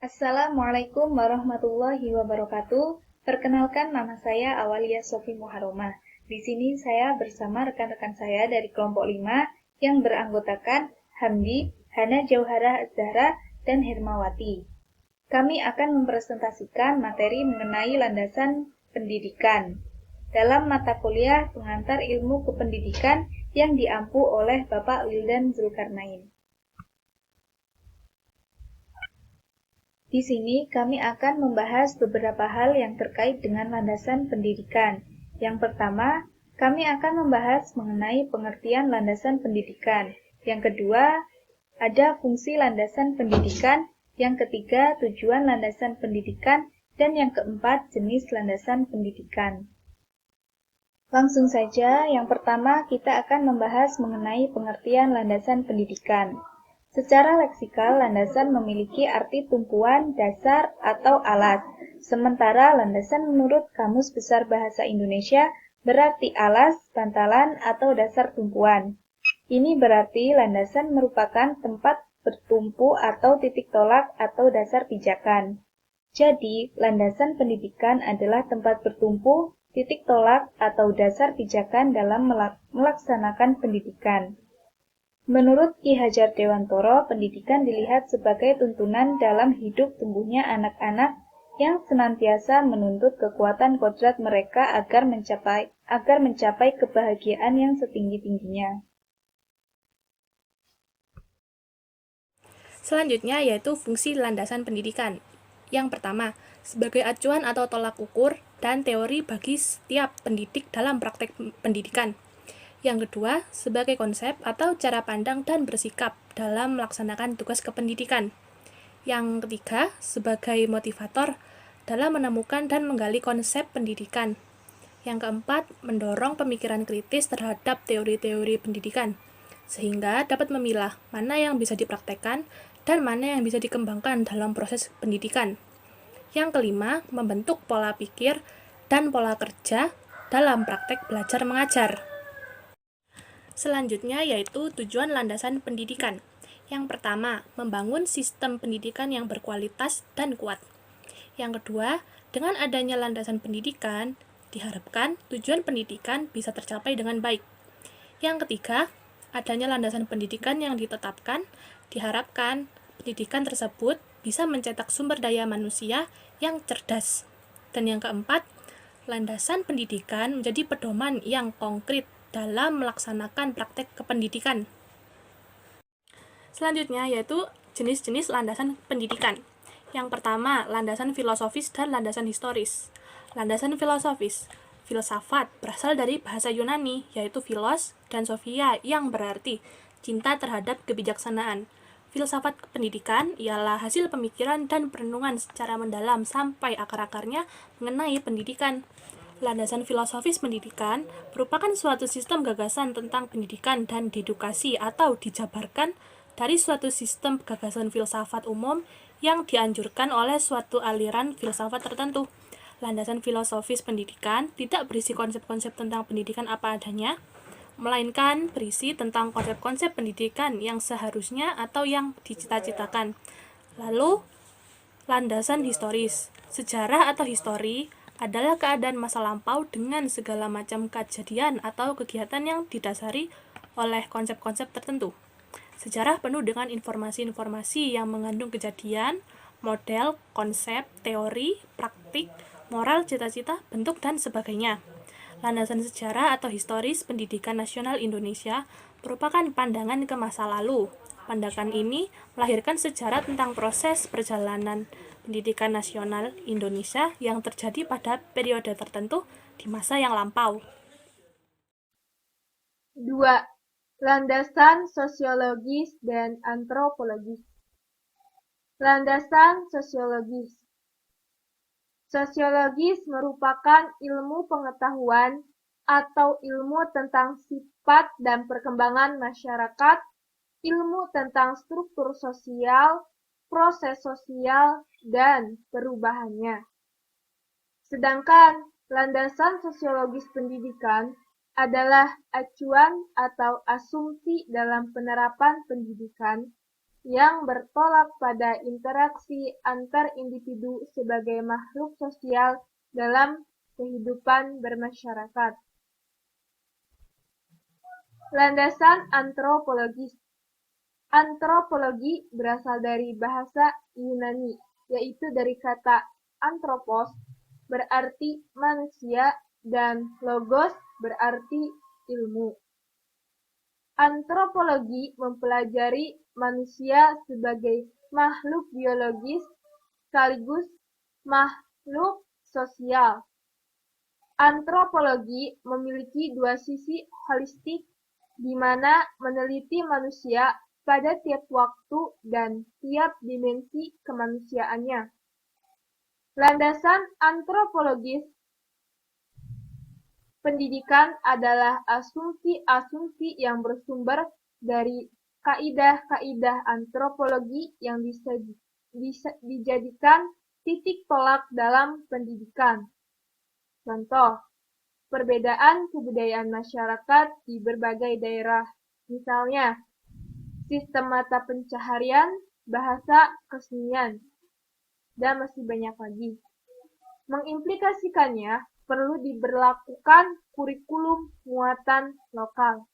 Assalamualaikum warahmatullahi wabarakatuh. Perkenalkan, nama saya Awalia Sofi Muharomah. Di sini saya bersama rekan-rekan saya dari kelompok 5 yang beranggotakan Hamdi, Hana Jauhara Zahra, dan Hermawati. Kami akan mempresentasikan materi mengenai landasan pendidikan dalam mata kuliah pengantar ilmu kependidikan yang diampu oleh Bapak Wildan Zulkarnain. Di sini kami akan membahas beberapa hal yang terkait dengan landasan pendidikan. Yang pertama, kami akan membahas mengenai pengertian landasan pendidikan. Yang kedua, ada fungsi landasan pendidikan. Yang ketiga, tujuan landasan pendidikan. Dan yang keempat, jenis landasan pendidikan. Langsung saja, yang pertama kita akan membahas mengenai pengertian landasan pendidikan. Secara leksikal, landasan memiliki arti tumpuan, dasar, atau alas. Sementara landasan menurut Kamus Besar Bahasa Indonesia berarti alas, bantalan, atau dasar tumpuan. Ini berarti landasan merupakan tempat bertumpu atau titik tolak atau dasar pijakan. Jadi, landasan pendidikan adalah tempat bertumpu, titik tolak, atau dasar pijakan dalam melaksanakan pendidikan. Menurut Ki Hajar Dewantoro, pendidikan dilihat sebagai tuntunan dalam hidup tumbuhnya anak-anak yang senantiasa menuntut kekuatan kodrat mereka agar mencapai kebahagiaan yang setinggi-tingginya. Selanjutnya yaitu fungsi landasan pendidikan. Yang pertama, sebagai acuan atau tolak ukur dan teori bagi setiap pendidik dalam praktek pendidikan. Yang kedua, sebagai konsep atau cara pandang dan bersikap dalam melaksanakan tugas kependidikan. Yang ketiga, sebagai motivator dalam menemukan dan menggali konsep pendidikan. Yang keempat, mendorong pemikiran kritis terhadap teori-teori pendidikan, sehingga dapat memilah mana yang bisa dipraktekkan dan mana yang bisa dikembangkan dalam proses pendidikan. Yang kelima, membentuk pola pikir dan pola kerja dalam praktek belajar mengajar. Selanjutnya yaitu tujuan landasan pendidikan. Yang pertama, membangun sistem pendidikan yang berkualitas dan kuat. Yang kedua, dengan adanya landasan pendidikan, diharapkan tujuan pendidikan bisa tercapai dengan baik. Yang ketiga, adanya landasan pendidikan yang ditetapkan, diharapkan pendidikan tersebut bisa mencetak sumber daya manusia yang cerdas. Dan yang keempat, landasan pendidikan menjadi pedoman yang konkret dalam melaksanakan praktek kependidikan. Selanjutnya yaitu jenis-jenis landasan pendidikan. Yang pertama, landasan filosofis dan landasan historis. Landasan filosofis, filsafat berasal dari bahasa Yunani, yaitu philos dan sophia yang berarti cinta terhadap kebijaksanaan. Filsafat pendidikan ialah hasil pemikiran dan perenungan secara mendalam sampai akar-akarnya mengenai pendidikan. Landasan filosofis pendidikan merupakan suatu sistem gagasan tentang pendidikan dan dedukasi atau dijabarkan dari suatu sistem gagasan filsafat umum yang dianjurkan oleh suatu aliran filsafat tertentu. Landasan filosofis pendidikan tidak berisi konsep-konsep tentang pendidikan apa adanya, melainkan berisi tentang konsep-konsep pendidikan yang seharusnya atau yang dicita-citakan. Lalu, landasan historis. Sejarah atau histori adalah keadaan masa lampau dengan segala macam kejadian atau kegiatan yang didasari oleh konsep-konsep tertentu. Sejarah penuh dengan informasi-informasi yang mengandung kejadian, model, konsep, teori, praktik, moral, cita-cita, bentuk, dan sebagainya. Landasan sejarah atau historis pendidikan nasional Indonesia merupakan pandangan ke masa lalu. Pandangan ini melahirkan sejarah tentang proses perjalanan pendidikan nasional Indonesia yang terjadi pada periode tertentu di masa yang lampau. 2. Landasan sosiologis dan antropologis. Landasan sosiologis. Sosiologis merupakan ilmu pengetahuan atau ilmu tentang sifat dan perkembangan masyarakat, ilmu tentang struktur sosial, proses sosial, dan perubahannya. Sedangkan landasan sosiologis pendidikan adalah acuan atau asumsi dalam penerapan pendidikan yang bertolak pada interaksi antar individu sebagai makhluk sosial dalam kehidupan bermasyarakat. Landasan antropologis. Antropologi berasal dari bahasa Yunani, yaitu dari kata anthropos, berarti manusia, dan logos berarti ilmu. Antropologi mempelajari manusia sebagai makhluk biologis sekaligus makhluk sosial. Antropologi memiliki dua sisi holistik, di mana meneliti manusia pada tiap waktu dan tiap dimensi kemanusiaannya. Landasan antropologis pendidikan adalah asumsi-asumsi yang bersumber dari kaidah-kaidah antropologi yang bisa dijadikan titik tolak dalam pendidikan. Contoh, perbedaan kebudayaan masyarakat di berbagai daerah, misalnya sistem mata pencaharian, bahasa, kesenian, dan masih banyak lagi. Mengimplikasikannya perlu diberlakukan kurikulum muatan lokal.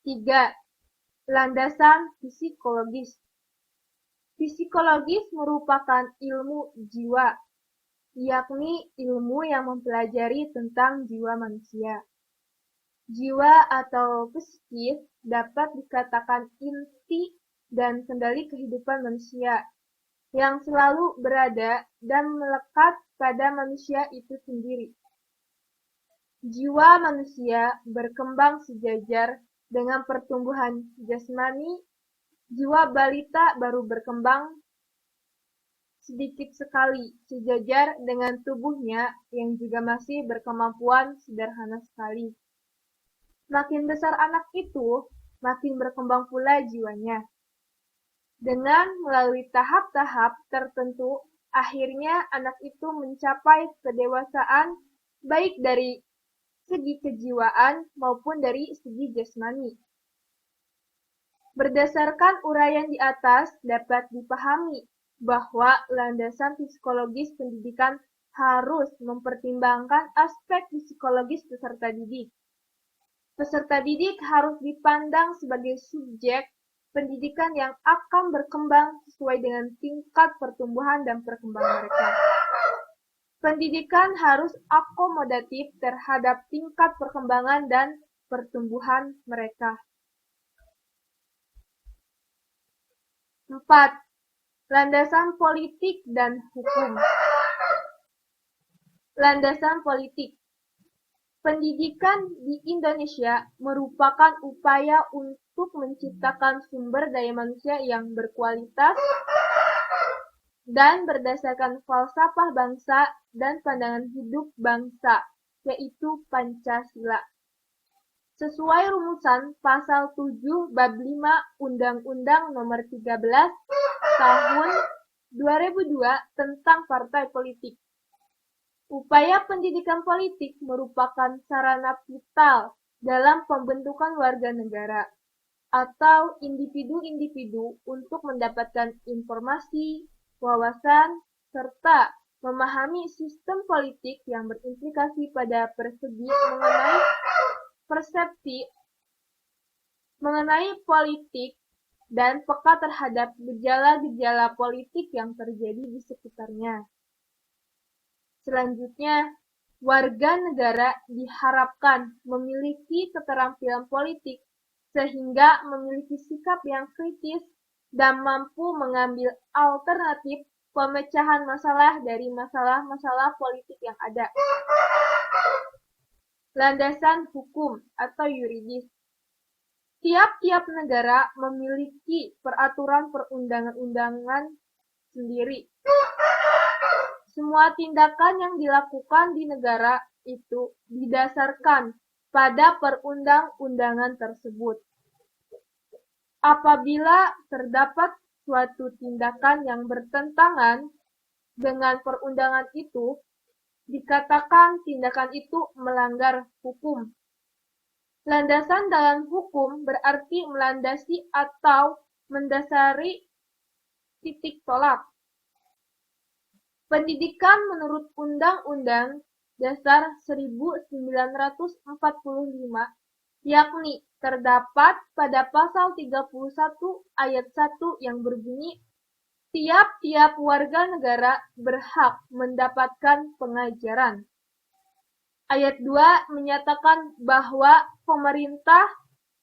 3. Landasan psikologis. Psikologis merupakan ilmu jiwa, yakni ilmu yang mempelajari tentang jiwa manusia. Jiwa atau psikis dapat dikatakan inti dan kendali kehidupan manusia, yang selalu berada dan melekat pada manusia itu sendiri. Jiwa manusia berkembang sejajar dengan pertumbuhan jasmani. Jiwa balita baru berkembang sedikit sekali, sejajar dengan tubuhnya yang juga masih berkemampuan sederhana sekali. Makin besar anak itu, makin berkembang pula jiwanya. Dengan melalui tahap-tahap tertentu, akhirnya anak itu mencapai kedewasaan baik dari segi kejiwaan maupun dari segi jasmani. Berdasarkan uraian di atas, dapat dipahami bahwa landasan psikologis pendidikan harus mempertimbangkan aspek psikologis peserta didik. Peserta didik harus dipandang sebagai subjek pendidikan yang akan berkembang sesuai dengan tingkat pertumbuhan dan perkembangan mereka. Pendidikan harus akomodatif terhadap tingkat perkembangan dan pertumbuhan mereka. 4. Landasan politik dan hukum. Landasan politik. Pendidikan di Indonesia merupakan upaya untuk menciptakan sumber daya manusia yang berkualitas dan berdasarkan falsafah bangsa dan pandangan hidup bangsa, yaitu Pancasila. Sesuai rumusan Pasal 7 Bab 5 Undang-Undang Nomor 13 Tahun 2002 tentang Partai Politik. Upaya pendidikan politik merupakan sarana vital dalam pembentukan warga negara atau individu-individu untuk mendapatkan informasi, wawasan, serta memahami sistem politik yang berimplikasi pada persepsi mengenai politik dan peka terhadap gejala-gejala politik yang terjadi di sekitarnya. Selanjutnya, warga negara diharapkan memiliki keterampilan politik sehingga memiliki sikap yang kritis dan mampu mengambil alternatif pemecahan masalah dari masalah-masalah politik yang ada. Landasan hukum atau yuridis. Tiap-tiap negara memiliki peraturan perundang-undangan sendiri. Semua tindakan yang dilakukan di negara itu didasarkan pada perundang-undangan tersebut. Apabila terdapat suatu tindakan yang bertentangan dengan perundangan itu, dikatakan tindakan itu melanggar hukum. Landasan dalam hukum berarti melandasi atau mendasari titik tolak. Pendidikan menurut Undang-Undang Dasar 1945, yakni terdapat pada pasal 31 ayat 1 yang berbunyi, tiap-tiap warga negara berhak mendapatkan pengajaran. Ayat 2 menyatakan bahwa pemerintah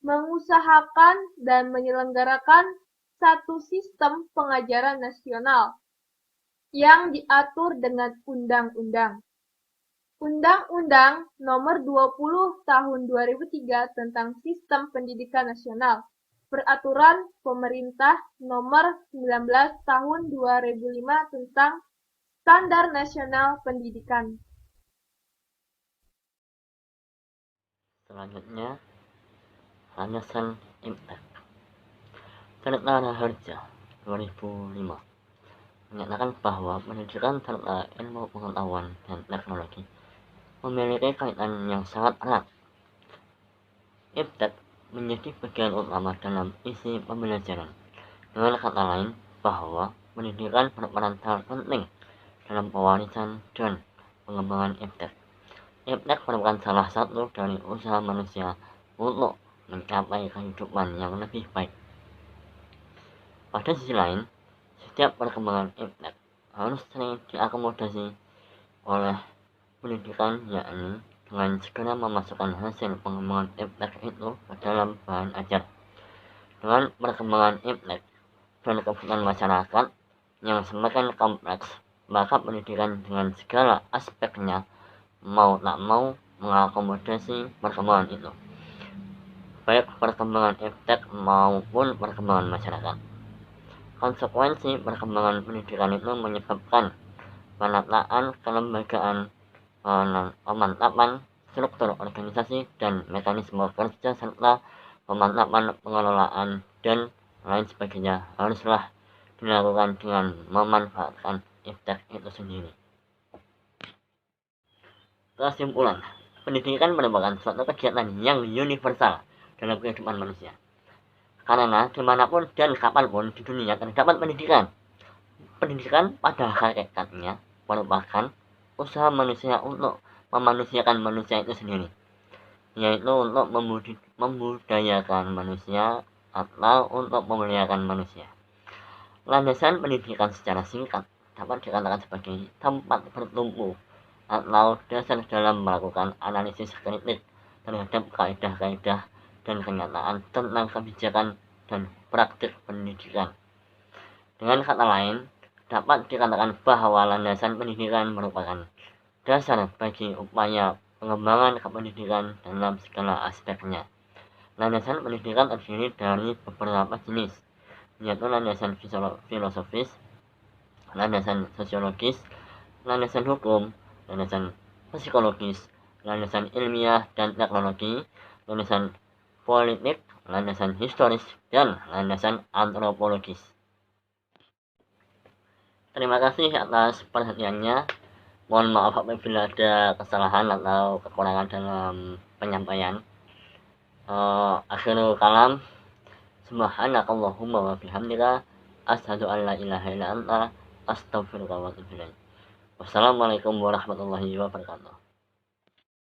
mengusahakan dan menyelenggarakan satu sistem pengajaran nasional yang diatur dengan undang-undang. Undang-Undang Nomor 20 Tahun 2003 tentang Sistem Pendidikan Nasional, Peraturan Pemerintah Nomor 19 Tahun 2005 tentang Standar Nasional Pendidikan. Selanjutnya, landasan IMTEK. Tirta Raharja 2005 menyatakan bahwa pendidikan serta ilmu pengetahuan dan teknologi memiliki kaitan yang sangat erat. IMTEK menjadi bagian utama dalam isi pembelajaran. Dengan kata lain, bahwa pendidikan berperan sangat penting dalam pewarisan dan pengembangan IMTEK. IMTEK merupakan salah satu dari usaha manusia untuk mencapai kehidupan yang lebih baik. Pada sisi lain, setiap perkembangan IMTEK harus sering diakomodasi oleh pendidikan, yakni dengan segera memasukkan hasil pengembangan IMTEK itu ke dalam bahan ajar. Dengan perkembangan IMTEK dan kebutuhan masyarakat yang semakin kompleks, maka pendidikan dengan segala aspeknya mau tak mau mengakomodasi perkembangan itu, baik perkembangan IMTEK maupun perkembangan masyarakat. Konsekuensi perkembangan pendidikan itu menyebabkan penataan kelembagaan, pemantapan struktur organisasi dan mekanisme kerja, serta pemantapan pengelolaan dan lain sebagainya haruslah dilakukan dengan memanfaatkan IMTEK itu sendiri. Kesimpulan, pendidikan merupakan suatu kegiatan yang universal dalam kehidupan manusia. Karena dimanapun dan kapanpun di dunia terdapat pendidikan. Pendidikan pada hakikatnya merupakan usaha manusia untuk memanusiakan manusia itu sendiri, yaitu untuk membudayakan manusia atau untuk memuliakan manusia. Landasan pendidikan secara singkat dapat dikatakan sebagai tempat bertumpu atau dasar dalam melakukan analisis kritik terhadap kaidah-kaidah dan kenyataan tentang kebijakan dan praktik pendidikan. Dengan kata lain, dapat dikatakan bahwa landasan pendidikan merupakan dasar bagi upaya pengembangan kependidikan dalam segala aspeknya. Landasan pendidikan terdiri dari beberapa jenis, yaitu landasan filosofis, landasan sosiologis, landasan hukum, landasan psikologis, landasan ilmiah dan teknologi, landasan politik, landasan historis, dan landasan antropologis. Terima kasih atas perhatiannya. Mohon maaf apabila ada kesalahan atau kekurangan dalam penyampaian. Akhirul kalam, subhanakallahumma wa bihamdika, asyhadu an la ilaha illa anta, astaghfiruka wa atubu ilaik. Wassalamualaikum warahmatullahi wabarakatuh.